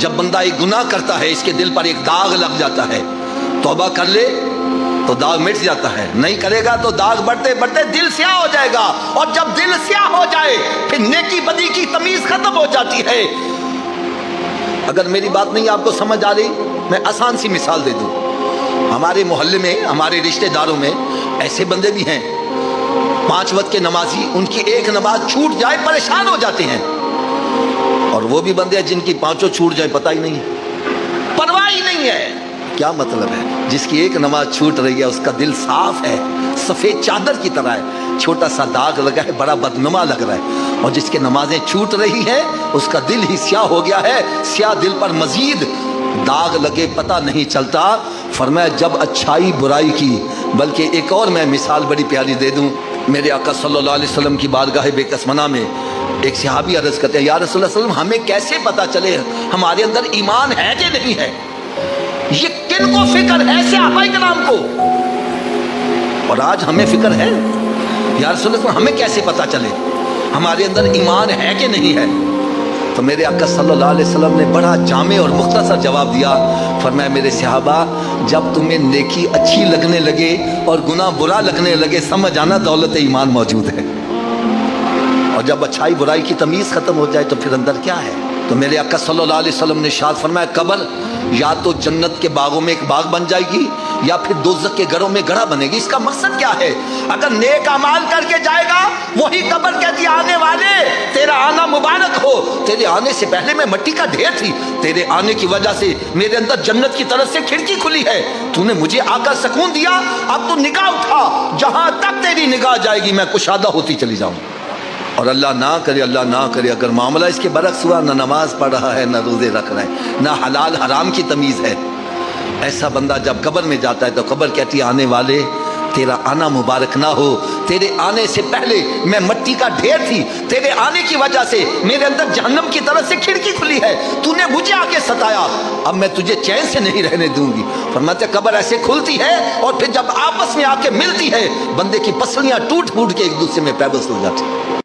جب بندہ ایک گناہ کرتا ہے اس کے دل پر ایک داغ لگ جاتا ہے، توبہ کر لے تو داغ مٹ جاتا ہے، نہیں کرے گا تو داغ بڑھتے بڑھتے دل سیاہ ہو جائے گا، اور جب دل سیاہ ہو جائے پھر نیکی بدی کی تمیز ختم ہو جاتی ہے۔ اگر میری بات نہیں آپ کو سمجھ آ رہی، میں آسان سی مثال دے دوں۔ ہمارے محلے میں، ہمارے رشتہ داروں میں ایسے بندے بھی ہیں 5 وقت کے نمازی، ان کی ایک نماز چھوٹ جائے پریشان ہو جاتے ہیں، اور وہ بھی بندے ہیں جن کی 5 چھوٹ جائے پتہ ہی نہیں ہے، پرواہ ہی نہیں ہے۔ کیا مطلب ہے؟ جس کی ایک نماز چھوٹ رہی ہے اس کا دل صاف ہے، سفید چادر کی طرح ہے، چھوٹا سا داغ لگا ہے بڑا بدنما لگ رہا ہے، اور جس کے نمازیں چھوٹ رہی ہیں اس کا دل ہی سیاہ ہو گیا ہے، سیاہ دل پر مزید داغ لگے پتہ نہیں چلتا۔ فرمایا جب اچھائی برائی کی، بلکہ ایک اور میں مثال بڑی پیاری دے دوں۔ میرے آقا صلی اللہ علیہ وسلم کی بارگاہ بے کسمنہ میں ایک صحابی عرض کرتے ہیں، یا رسول اللہ صلی اللہ علیہ وسلم ہمیں کیسے پتہ چلے ہمارے اندر ایمان ہے کہ نہیں ہے؟ یہ کن کو فکر ہے صحابہ کرام کو؟ اور آج ہمیں فکر ہے، یا رسول اللہ ہمیں کیسے پتہ چلے ہمارے اندر ایمان ہے کہ نہیں ہے؟ تو میرے آقا صلی اللہ علیہ وسلم نے بڑا جامع اور مختصر جواب دیا، فرمایا میرے صحابہ جب تمہیں نیکی اچھی لگنے لگے اور گناہ برا لگنے لگے سمجھ آنا دولت ایمان موجود ہے، اور جب اچھائی برائی کی تمیز ختم ہو جائے تو پھر اندر کیا ہے؟ تو میرے آقا صلی اللہ علیہ وسلم نے ارشاد فرمایا قبر یا تو جنت کے باغوں میں ایک باغ بن جائے گی یا پھر دوزخ کے گڑھوں میں گڑھا بنے گی۔ اس کا مقصد کیا ہے؟ اگر نیک اعمال کر کے جائے گا وہی قبر کہتی آنے والے تیرا آنا مبارک ہو، تیرے آنے سے پہلے میں مٹی کا ڈھیر تھی، تیرے آنے کی وجہ سے میرے اندر جنت کی طرف سے کھڑکی کھلی ہے، تو نے مجھے آ کر سکون دیا، اب تو نگاہ اٹھا، جہاں تک تیری نگاہ جائے گی میں کشادہ ہوتی چلی جاؤں۔ اور اللہ نہ کرے اگر معاملہ اس کے برعکس ہوا، نہ نماز پڑھ رہا ہے، نہ روزے رکھ رہا ہے، نہ حلال حرام کی تمیز ہے، ایسا بندہ جب قبر میں جاتا ہے تو قبر کہتی ہے آنے والے تیرا آنا مبارک نہ ہو، تیرے آنے سے پہلے میں مٹی کا ڈھیر تھی، تیرے آنے کی وجہ سے میرے اندر جہنم کی طرف سے کھڑکی کھلی ہے، تو نے مجھے آ کے ستایا، اب میں تجھے چین سے نہیں رہنے دوں گی۔ فرماتے قبر ایسے کھلتی ہے اور پھر جب آپس میں آ کے ملتی ہے بندے کی پسلیاں ٹوٹ پھوٹ کے ایک دوسرے میں پیوست ہو جاتی ہیں۔